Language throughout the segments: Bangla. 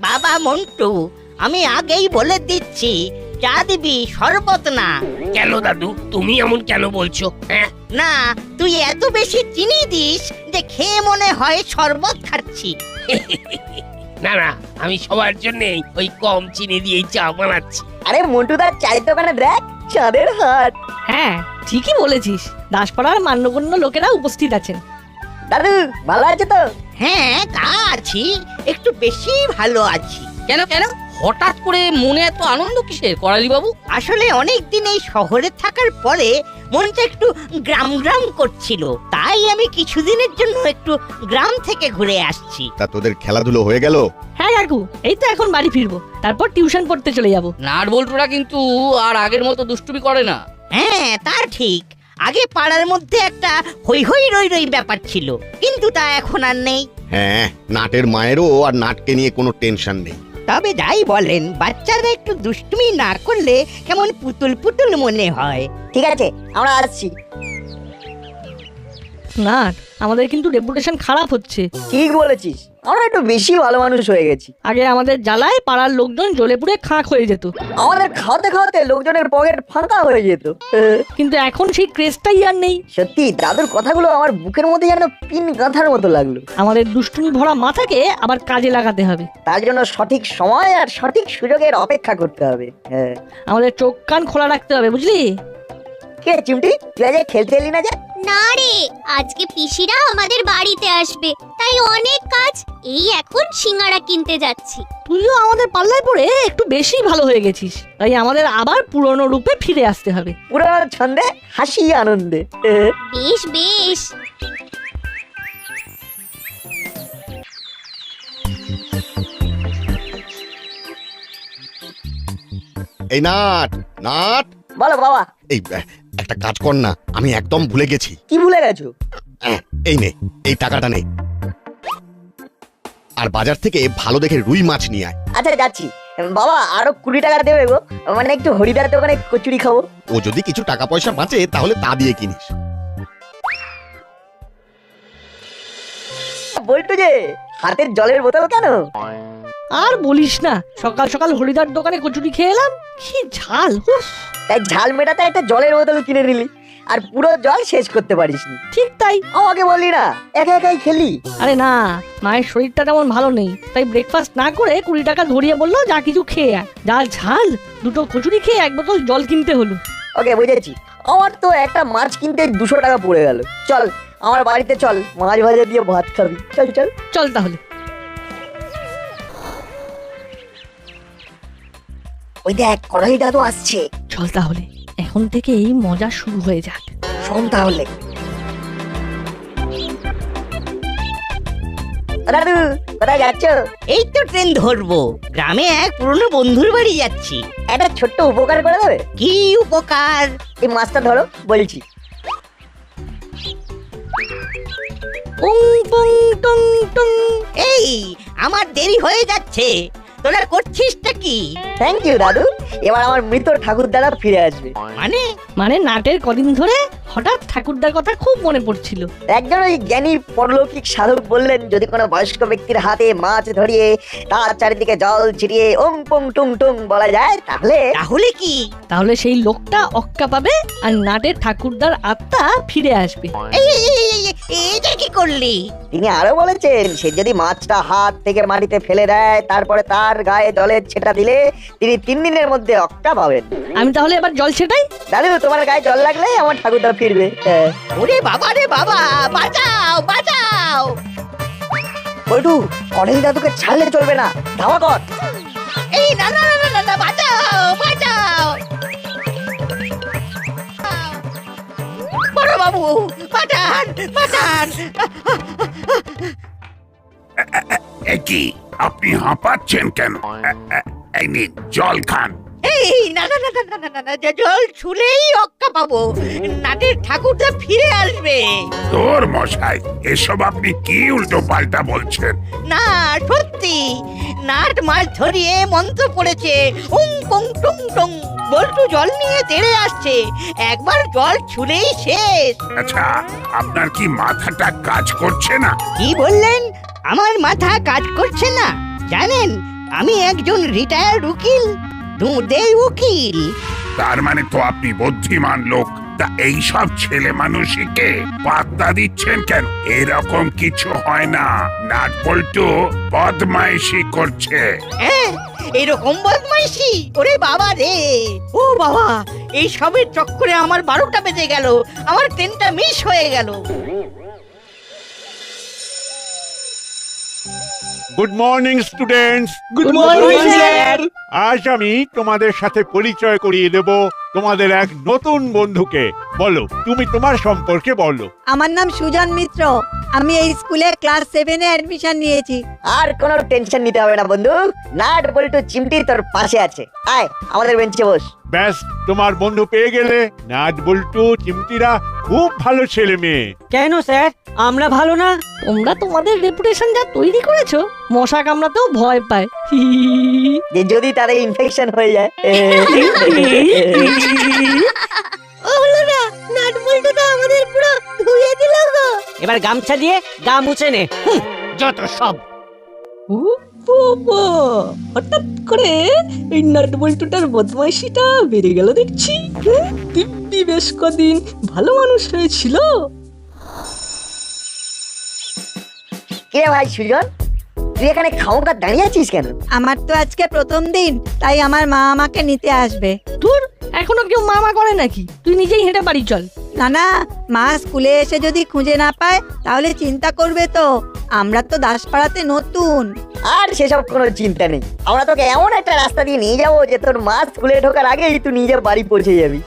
বাবা মন্টু, আমি আগেই বলে দিচ্ছি, চা দিবি, শরবত না। কেন দাদু, তুমি এমন কেন বলছো? হ্যাঁ, না, তুই এত বেশি চিনি দিস যে খেয়ে মনে হয় শরবত খাচ্ছি। না না, আমি সবার জন্য ওই কম চিনি দিয়েই চা বানাচ্ছি। আরে মন্টুদার চায়ের দোকানে দেখ, চাঁদের হাট। হ্যাঁ, ঠিকই বলেছিস। দাসপাড়ার মান্যগণ্য লোকেরা উপস্থিত আছেন। দাদু ভালো আছে তো? হ্যাঁ, তা আছি, একটু বেশি ভালো আছি। কেন কেন হঠাৎ করে মনে এত আনন্দ কিসের করালি বাবু? আসলে অনেক দিন এই শহরে থাকার পরে মনটা একটু গ্রাম গ্রাম করছিল, তাই আমি কিছুদিনের জন্য একটু গ্রাম থেকে ঘুরে আসছি। তা তোদের খেলাধুলো হয়ে গেল? হ্যাঁ কাকু, এই তো এখন বাড়ি ফিরবো, তারপর টিউশন পড়তে চলে যাব। নাট বল্টুরা কিন্তু আর আগের মতো দুষ্টুমি করে না। হ্যাঁ, তা ঠিক। আগে পাড়ার মধ্যে একটা হই হই রই রই ব্যাপার ছিল, কিন্তু তা এখন আর নেই। হ্যাঁ, নাটের মায়েরও আর নাটকে নিয়ে কোনো টেনশন নেই। তবে যাই বলেন, বাচ্চারা একটু দুষ্টুমি না করলে কেমন পুতুল পুতুল মনে হয়। ঠিক আছে, আমরা আসছি। না, আমাদের কিন্তু রেপুটেশন খারাপ হচ্ছে। ঠিক বলেছিস, আমরা একটু বেশি ভালো মানুষ হয়ে গেছি। আগে আমাদের জ্বালায় পাড়ার লোকজন জ্বলে পুড়ে খাঁক হয়ে যেত, আমাদের খাওয়াতে খাওয়াতে লোকজনের পকেট ফাঁকা হয়ে যেত। কিন্তু এখন সেই ক্রেজটাই আর নেই। সত্যি দাদুর কথাগুলো আমার বুকের মধ্যে যেন পিন গাঁথার মতো লাগলো। আমাদের দুষ্টুমি ভরা মাথাকে আবার কাজে লাগাতে হবে। তার জন্য সঠিক সময় আর সঠিক সুযোগের অপেক্ষা করতে হবে। হ্যাঁ, আমাদের চোখ কান খোলা রাখতে হবে, বুঝলি? কে চিমটি, তুই আজ খেলতে এলি না যে? না রে, আজকে পিসিরা আমাদের বাড়িতে আসবে, তাই অনেক কাজ। এই এখন সিঙ্গারা কিনতে যাচ্ছি। তুইও আমাদের পাল্লায় পড়ে একটু বেশি ভালো হয়ে গেছিস, তাই আমাদের আবার পুরনো রূপে ফিরে আসতে হবে। পুরো ছন্দে, হাসি আনন্দে। বেশ বেশ। এই নাট, নাট, বলো বাবা। এই একটা কাজ কর না, আমি একদম ভুলে গেছি। কি ভুলে গেছো? এই নে, এই টাকাটা নে, আর বাজার থেকে ভালো দেখে রুই মাছ নিয়ে আয়। আচ্ছা যাচ্ছি। বাবা আরো 20 টাকা দেবে গো, মানে একটু হরিদার দোকানে কচুরি খাবো। ও যদি কিছু টাকা পয়সা বাঁচে তাহলে তা দিয়ে কিনিস। বলতো যে হাতের জলের বোতল কেন? আর বলিস না, সকাল সকাল হরিদার দোকানে কচুরি খেয়ে এলাম, কি ঝাল! উফ, তাই ঝাল মেটাতে একটা জলের বোতল কিনে নিলি, আর পুরো জল শেষ করতে পারিসনি। ঠিক তাই। আমাকে বললি না, একা একাই খেলি। আরে না, মায়ের শরীরটা তেমন ভালো নেই, তাই ব্রেকফাস্ট না করে 20 টাকা ধরিয়ে বললো যা কিছু খেয়ে আয়। যা ঝাল, দুটো কচুরি খেয়ে 1 বোতল জল কিনতে হলো। ওকে, বুঝেছি। আমার তো একটা মাছ কিনতে 200 টাকা পড়ে গেল। চল আমার বাড়িতে চল, মাছ ভাজা দিয়ে ভাত খাবি। চল চল চল তাহলে। ওই দেখ, কড়াই দাদু আসছে। চল তাহলে, এখন থেকে এই মজা শুরু হয়ে যাক। শোন তাহলে। দাদু কোথায় যাচ্ছ? এই তো ট্রেন ধরবো, গ্রামে এক পুরনো বন্ধুর বাড়ি যাচ্ছি। একটা ছোট্ট উপকার করে দেবে? কি উপকার? এই মাছটা ধরো বলছি। পুং পুং টুং টুং। এই, আমার দেরি হয়ে যাচ্ছে, তোরা করছিসটা কি? থ্যাংক ইউ দাদু। এবার আমার মৃত ঠাকুর দাদা ফিরে আসবে। মানে নাটের কদিন ধরে হঠাৎ ঠাকুরদার কথা খুব মনে পড়ছিল। একজন ওই জ্ঞানী পরলৌকিক সাধক বললেন, যদি কোনো বয়স্ক ব্যক্তির হাতে মাছ ধরিয়ে তার চারিদিকে জল ছিটিয়ে ওং পং টুং টুং বলা যায়, তাহলে কি? তাহলে সেই লোকটা অক্কা পাবে আর নাটের ঠাকুরদার আত্মা ফিরে আসবে। এটা কি করলি? তিনি আরো বলেছেন, সে যদি মাছটা হাত থেকে মাটিতে ফেলে দেয়, তারপরে তার গায়ে জলের ছেটা দিলে তিনি 3 দিনের মধ্যে অক্কা পাবেন। আমি তাহলে এবার জল ছেটাই। দাদু তোমার গায়ে জল লাগলে আমার ঠাকুরদা ফিরবে। ওরে বাবা রে বাবা, বাঁচাও বাঁচাও! বল্টু, কনেল দাদুকে ছাড়লে চলবে না, ধাওয়া কর। এই না না না না না, বাঁচাও বাঁচাও! বড় বাবু, বাঁচান বাঁচান! কি আপনি হাঁপাচ্ছেন কেন? এই নিন জল খান। এই না না না না না না না, জল ছুলেই অক্কা পাবো, নাটের ঠাকুরটা ফিরে আসবে। তোর মশাই, এসব আপনি কি উল্টো পাল্টা বলছেন? না সত্যি, নাট মাছ ধরিয়ে মন্ত্র পড়েছে, উং পং টুং টুং। বল্টু জল নিয়ে তেড়ে আসছে, একবার জল ছুলেই শেষ। আচ্ছা, আপনার কি মাথাটা কাজ করছে না? কি বললেন? আমার মাথা কাজ করছে না? জানেন, আমি একজন রিটায়ার্ড উকিল, দুধের উকিল। তার মানে তো আপনি বুদ্ধিমান লোক। তা এইসব ছেলে মানুষকে পাত্তা দিচ্ছেন কেন? এরকম কিছু হয় না। নাট বল্টু বদমাইশি করছে। হ্যাঁ, এরকম বদমাইশি? ওরে বাবা রে, ও বাবা, এই সবের চক্করে আমার 12টা বেজে গেল, আমার ট্রেনটা মিস হয়ে গেল। Good morning students. Good morning sir. আজ আমি তোমাদের সাথে পরিচয় করিয়ে দেব তোমাদের এক নতুন বন্ধুকে। বলো, তুমি তোমার সম্পর্কে বলো। আমার নাম সুজন মিত্র। আমি এই স্কুলে ক্লাস 7 এ অ্যাডমিশন নিয়েছি। আর কোনো টেনশন নিতে হবে না বন্ধু, নাট বল্টু চিমটি তোর পাশে আছে। আয় আমাদের বেঞ্চে বস। ব্যাস, তোমার বন্ধু পেয়ে গেলে। নাট বল্টু চিমটিরা খুব ভালো ছেলে মেয়ে। কেন স্যার, আমরা ভালো না? তোমরা তোমাদের রেপুটেশন যা তৈরি করেছো, মশা কামড়াতেও ভয় পায়। যে যদি তার ইনফেকশন হয়ে যায়। ও হলো না, নাট বল্টু তো আমাদের পুরো ধুয়ে দিল গো। এবার গামছা দিয়ে গা মুছে নে। যত সব। বাবা, হঠাৎ করে এই নাট বল্টুটার বদমাইশিটা বেড়ে গেল দেখছি। দিব্যি বেশ কদিন ভালো মানুষ হয়েছিল। কে ভাই সুজন, তুই এখানে খাওয়া দাঁড়িয়ে আছিস কেন? আমার তো আজকে প্রথম দিন, তাই আমার মা আমাকে নিতে আসবে। দূর, এখনো কেউ মামা করে নাকি? তুই নিজেই হেঁটে বাড়ি চল। না না, মা স্কুলে এসে যদি খুঁজে না পায় তাহলে চিন্তা করবে তো। আমরা তো দাসপাড়াতে নতুন। আর সেসব কোনো চিন্তা নেই, আমরা তোকে এমন একটা রাস্তা দিয়ে নিয়ে যাবো যে তোর মা স্কুলে ঢোকার আগেই তুই নিজের বাড়ি পৌঁছে যাবি।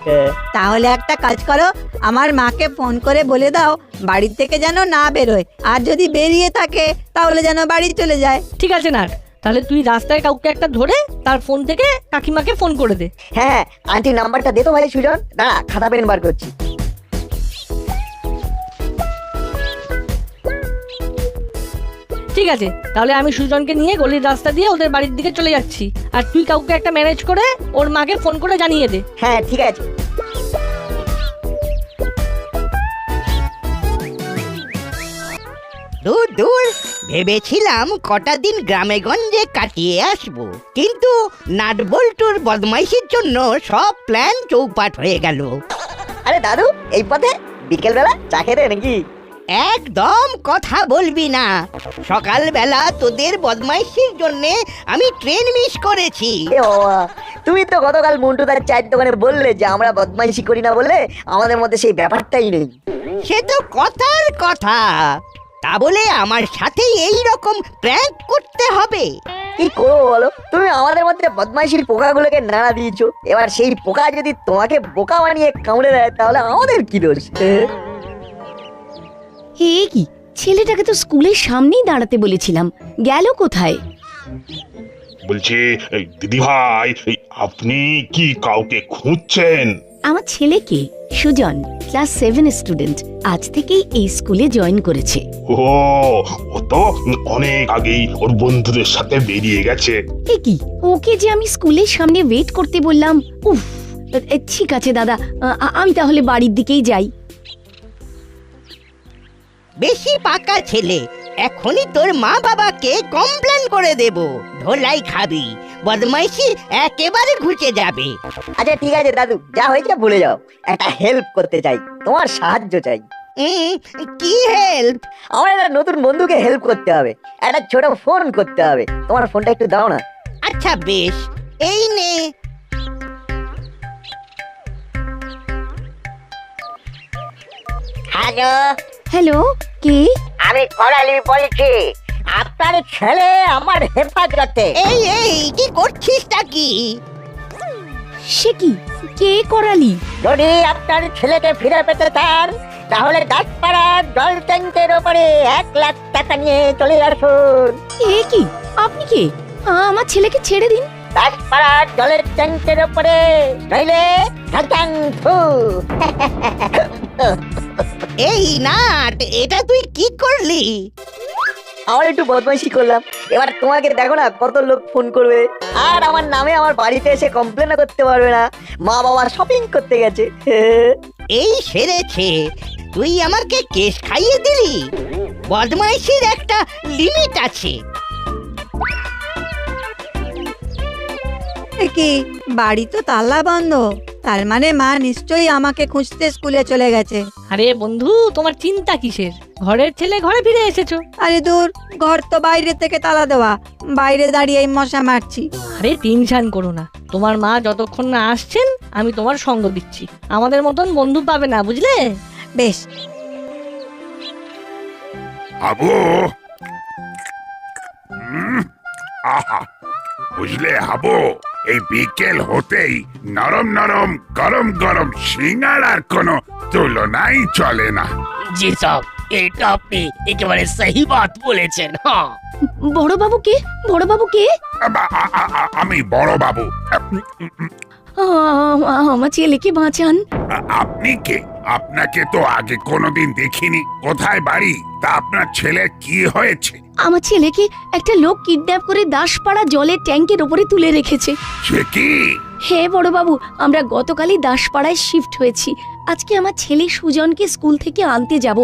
তাহলে একটা কাজ করো, আমার মাকে ফোন করে বলে দাও বাড়ি থেকে যেন না বেরোয়, আর যদি বেরিয়ে থাকে তাহলে যেন বাড়ি চলে যায়। ঠিক আছে নাট, তাহলে তুই রাস্তায় কাউকে একটা ধরে তার ফোন থেকে কাকিমাকে ফোন করে দে। হ্যাঁ, আন্টি নাম্বারটা দে তো ভাই সুজন। দাঁড়া, খাতা পেন বার করছি। ঠিক আছে, তাহলে আমি সুজনকে নিয়ে গলির রাস্তা দিয়ে ওদের বাড়ির দিকে চলে যাচ্ছি, আর তুই কাউকে একটা ম্যানেজ করে ওর মাকে ফোন করে জানিয়ে দে। হ্যাঁ ঠিক আছে। দূর দূর, ভেবেছিলাম কটা দিন গ্রামে গঞ্জে কাটিয়ে আসবো, কিন্তু নাট বল্টুর বদমাইশির জন্য সব প্ল্যান চৌপাট হয়ে গেল। আরে দাদু, এই পথে বিকেল বেলা চা খেতে নাকি? একদম কথা বলবি না, সকালবেলা তোদের বদমাইশির জন্য আমি ট্রেন মিস করেছি। এ বাবা, তুমি তো গতকাল মন্টু তার চায়ের দোকানে বললে যে আমরা বদমাইশি করি না বলে আমাদের মধ্যে সেই ব্যাপারটাই নেই। সে তো কথার কথা, তা বলে আমার সাথে এই রকম প্র্যাঙ্ক করতে হবে? কি করবো বলো, তুমি আমাদের মধ্যে বদমাইশির পোকাগুলোকে নাড়া দিয়েছো, এবার সেই পোকা যদি তোমাকে বোকা বানিয়ে কামড়ে দেয় তাহলে আমাদের কি দোষ? হে কি, ছেলেটাকে তো স্কুলের সামনেই দাঁড়াতে বলেছিলাম, গেল কোথায়? বলছি দিদি ভাই, আপনি কি কাউকে খুঁজছেন? আমার ছেলেকে, সুজন, ক্লাস 7 স্টুডেন্ট, আজ থেকেই এই স্কুলে জয়েন করেছে। ও তো অনেক আগেই ওর বন্ধুদের সাথে বেরিয়ে গেছে। এ কি, ওকে যে আমি স্কুলের সামনে ওয়েট করতে বললাম। উফ, ঠিক আছে দাদা, আমি তাহলে বাড়ির দিকেই যাই। বেশি পাকা ছেলে, এখনই তোর মা বাবাকে কমপ্লেন করে দেব, ধোলাই খাবি, বদমাইশি একেবারে ঘুচে যাবে। আচ্ছা ঠিক আছে দাদু, যা হয়েছে ভুলে যাও। একটা হেল্প করতে চাই, তোমার সাহায্য চাই। কি হেল্প? আমার একটা নতুন বন্ধুকে হেল্প করতে হবে, একটা ছোট ফোন করতে হবে। তোমার ফোনটা একটু দাও না। আচ্ছা বেশ, এই নে। হ্যালো হ্যালো, কে? আমি করালি বলছি, আপনার ছেলে আমার হেফাজতে। এই এই, কি করছিসটা কি? সে কি, কে করালি? যদি আপনার ছেলেকে ফিরে পেতে চান তাহলে দাসপাড়ার জল ট্যাঙ্কের ওপরে 1 লাখ টাকা নিয়ে চলে আসুন। এ কি, আপনি কে? আমার ছেলেকে ছেড়ে দিন। দাসপাড়ার জলের ট্যাঙ্কের ওপরে, নইলে ঢাকাং ফু। এই নাট, এটা তুই কি করলি? আমার একটু বদমাইশি করলাম, এবার তোমাকে দেখো না কত লোক ফোন করবে, আর আমার নামে আমার বাড়িতে এসে কমপ্লেনও করতে পারবে না, মা বাবা শপিং করতে গেছে। এই সেরেছে, তুই আমাকে কেস খাইয়ে দিলি। বদমাইশির একটা লিমিট আছে। এ কি বাড়ি তো তালা বন্ধ, তার মানে মা নিশ্চয়ই আমাকে খুঁজতে স্কুলে চলে গেছে। আরে বন্ধু, তোমার চিন্তা কিসের? ঘরের ছেলে ঘরে ফিরে এসেছো। আরে দূর, ঘর তো বাইরে থেকে তালা দেওয়া, বাইরে দাঁড়িয়ে মশা মারছি। আরে টেনশন করো না, তোমার মা যতক্ষণ না আসছেন আমি তোমার সঙ্গ দিচ্ছি। আমাদের মতন বন্ধু পাবে না, বুঝলে? বেশ। হাবু, আহা, বুঝলে হাবু, এই বিকেল হতেই নরম নরম গরম গরম সিঙ্গাড়ার কোনো তুলনাই চলে না। জি সাহেব, এটা আপনি একেবারে সহি বাত বলেছেন। হ্যাঁ, বড় বাবু কে? বড় বাবু কে? আমি বড় বাবু। আমার ছেলেকে বাঁচান। আপনি কে? আপনাকে তো আগে কোনোদিন দেখিনি। কোথায় বাড়ি? তা আপনার ছেলের কি হয়েছে? আমার ছেলেকে একটা লোক কিডন্যাপ করে দাসপাড়া জলের ট্যাঙ্কের উপরে তুলে রেখেছে। সে কি? হ্যাঁ বড় বাবু, আমরা গতকালই দাসপাড়ায় শিফট হয়েছি। আজকে আমার ছেলে সুজনকে স্কুল থেকে আনতে যাব।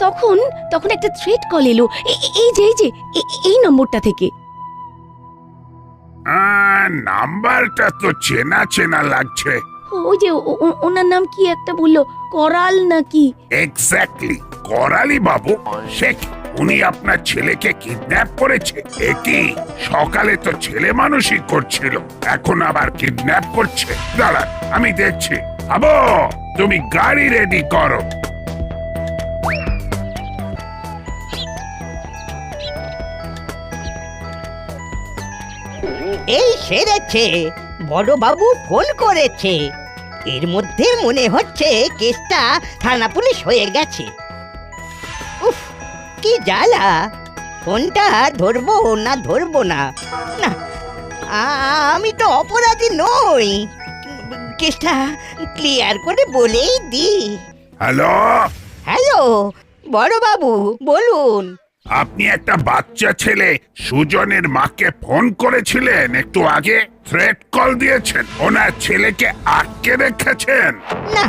তখন একটা থ্রেট কল এলো, এই নম্বরটা থেকে। নাম্বারটা তো চেনা চেনা লাগছে। ওই যে ওনার নাম কি একটা বললো, করাল নাকি? এক্স্যাক্টলি, করালি বাবু। সে কি? উনি আপনার ছেলেকে কিডন্যাপ করেছে? একই সকালে তো ছেলে মানুষই করছিল, এখন আবার কিডন্যাপ করছে। দাঁড়ান, আমি দেখছি। আবো, তুমি গাড়ি রেডি করো। এই সেরেছে, বড়বাবু ফোন করেছে। এর মধ্যে মনে হচ্ছে কেসটা থানা পুলিশ হয়ে গেছে। উফ, কি জ্বালা! ফোনটা ধরবো না ধরবো না, না আমি তো অপরাধী নই। কেসটা ক্লিয়ার করে বলেই দি। হ্যালো হ্যালো, বড়বাবু বলুন। আপনি একটা বাচ্চা ছেলে সুজনের মাকে ফোন করেছিলেন একটু আগে, থ্রেট কল দিয়েছেন, ওনার ছেলেকে আটকে রেখেছেন। না,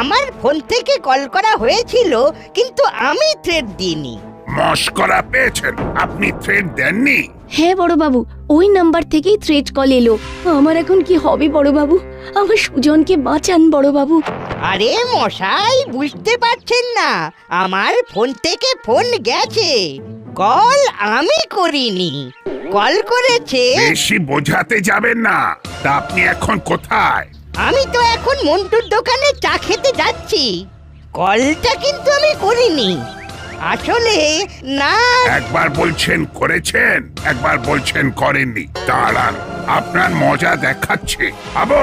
আমার ফোন থেকে কল করা হয়েছিল, কিন্তু আমি থ্রেট দিইনি। মস্করা পেয়েছেন, আপনি থ্রেট দেননি। হ্যাঁ বড় বাবু, ওই নাম্বার থেকেই থ্রেট কল এলো। আমার এখন কি হবে বড় বাবু? আমার সুজনকে বাঁচান বড় বাবু। আরে মশাই, বুঝতে পারছেন না, আমার ফোন থেকে ফোন গেছে, কল আমি করিনি, কল করেছে। বেশি বোঝাতে যাবেন না। তা আপনি এখন কোথায়? আমি তো এখন মন্টুর দোকানে চা খেতে যাচ্ছি। কলটা কিন্তু আমি করিনি আসলে। না, একবার বলছেন করেছেন, একবার বলছেন করেননি। দাঁড়ান, আপনার মজা দেখাচ্ছে। আবো,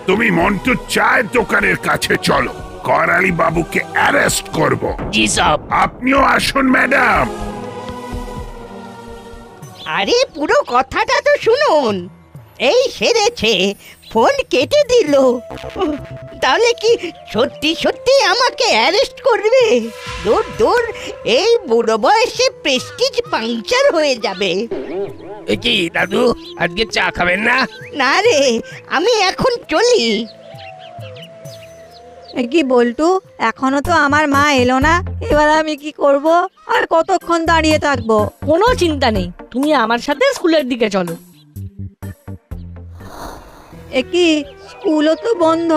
তুমি মন্টুর চায়ের দোকানের কাছে চলো, করালি বাবুকে অ্যারেস্ট করব। জি সাহেব। আপনিও আসুন ম্যাডাম। আরে পুরো কথাটা তো শুনুন। এই সেরেছে, ফোন কেটে দিল। তাহলে কি সত্যি সত্যি আমাকে অ্যারেস্ট করবে? দূর দূর, এই বুড়ো বয়সে প্রেস্টিজ পাংচার হয়ে যাবে। কি দাদু, আজকে চা খাবেন না? না রে, আমি এখন চলি। এ কি বল্টু, এখনো তো আমার মা এলো না, এবার আমি কি করব? আর কতক্ষণ দাঁড়িয়ে থাকবো? কোনো চিন্তা নেই, তুমি আমার সাথে স্কুলের দিকে চলো। এ কি, স্কুলও তো বন্ধ,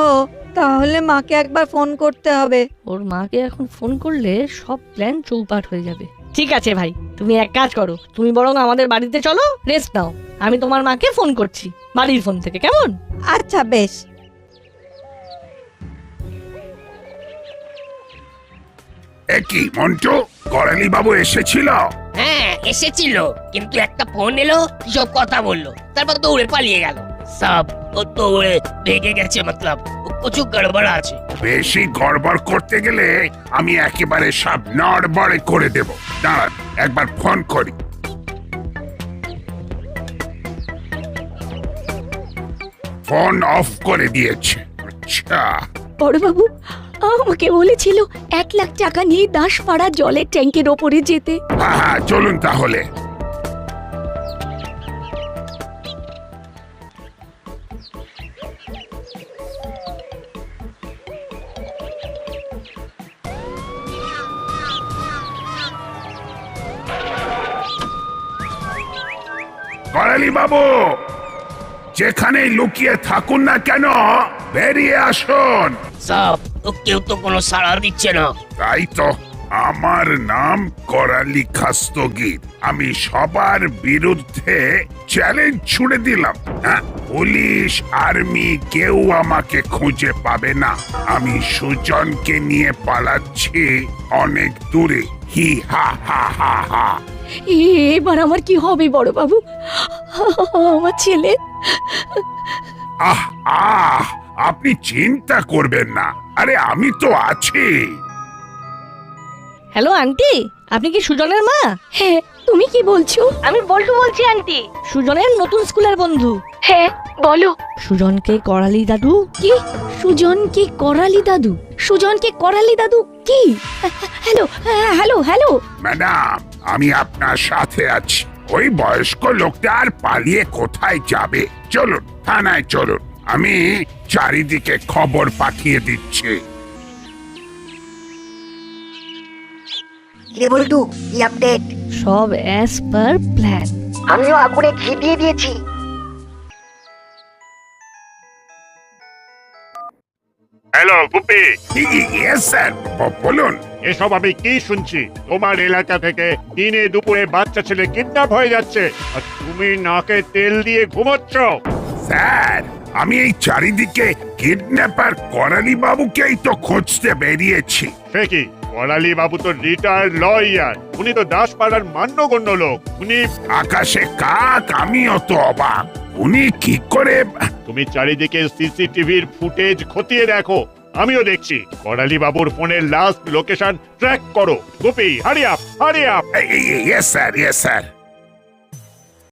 তাহলে মাকে একবার ফোন করতে হবে। ওর মাকে এখন ফোন করলে সব প্ল্যান চৌপাট হয়ে যাবে। ঠিক আছে ভাই, তুমি এক কাজ করো, তুমি বরং আমাদের বাড়িতে চলো, রেস্ট নাও। আমি তোমার মাকে ফোন করছি বাড়ির ফোন থেকে, কেমন? আচ্ছা বেশ। কি মন্টু, করালি বাবু এসেছিল? হ্যাঁ এসেছিল, কিন্তু একটা ফোন এলো, সব কথা বললো, তারপর দৌড়ে পালিয়ে গেল। সব ও দৌড়ে ভেগে গেছে, মতলব কিছু গড়বড় আছে। বেশি গড়বড় করতে গেলে আমি একেবারে সব নড়বড়ে করে দেব। দাঁড়ান, একবার ফোন করি। ফোন অফ করে দিয়েছে। আচ্ছা, বড় বাবু আমাকে বলেছিল 1 লাখ টাকা নিয়ে দাসপাড়া জলের ট্যাঙ্কের ওপরে যেতে। হ্যাঁ হ্যাঁ, চলুন তাহলে। করালি বাবু, যেখানেই লুকিয়ে থাকুন না কেন বেরিয়ে আসুন। সব কেউ তো কোনো সাড়া দিচ্ছে না। তাই তো, আমার নাম করালি খাস্তগির। আমি সবার বিরুদ্ধে চ্যালেঞ্জ ছুড়ে দিলাম। হ্যাঁ, পুলিশ আর্মি কেউ আমাকে খুঁজে পাবে না। আমি সুজনকে নিয়ে পালাচ্ছি অনেক দূরে। হি হা হা হা হা। এবার আমার কি হবে বড় বাবু? আমার ছেলে। আহ আহ, আপনি চিন্তা করবেন না, আরে আমি তো আছি। হ্যালো আন্টি, আপনি কি সুজনের মা? হ্যাঁ, তুমি কি বলছো? আমি বল্টু বলছি আন্টি, সুজনের নতুন স্কুলের বন্ধু। হ্যাঁ, বলো। সুজনকে করালি দাদু। কি? সুজনকে করালি দাদু? সুজনকে করালি দাদু কি? Hello hello hello. ম্যাডাম, আমি আপনার সাথে আছি। ওই বয়স্ক লোকটা আর পালিয়ে কোথায় যাবে? চলুন থানায় চলুন, আমি চারিদিকে খবর পাঠিয়ে দিচ্ছি। রে বল্টু, কি আপডেট? সব অ্যাজ পার প্ল্যান। আমিও আগুনে ঘি দিয়ে দিয়েছি। হ্যালো গুপি, ইয়েস স্যার, বলুন। এসব আমি কি শুনছি? তোমার এলাকা থেকে দিনে দুপুরে বাচ্চা ছেলে কিডন্যাপ হয়ে যাচ্ছে, আর তুমি নাকে তেল দিয়ে ঘুমোচ্ছ। স্যার, আমি এই চারিদিকে কিডন্যাপার করালি বাবুকেই তো খুঁজতে বেরিয়েছি। সে কি, করালি বাবু তো রিটায়ার্ড লয়ার, উনি তো দাসপাড়ার মান্যগণ্য লোক। উনি, আকাশে কাক, আমিও তো অবাক। উনি কি করে? তুমি চারিদিকে সিসিটিভির ফুটেজ খতিয়ে দেখো, আমিও দেখছি। করালি বাবুর ফোনের লাস্ট লোকেশন ট্র্যাক করো। Gupi, hurry up, hurry up. Yes sir, yes sir.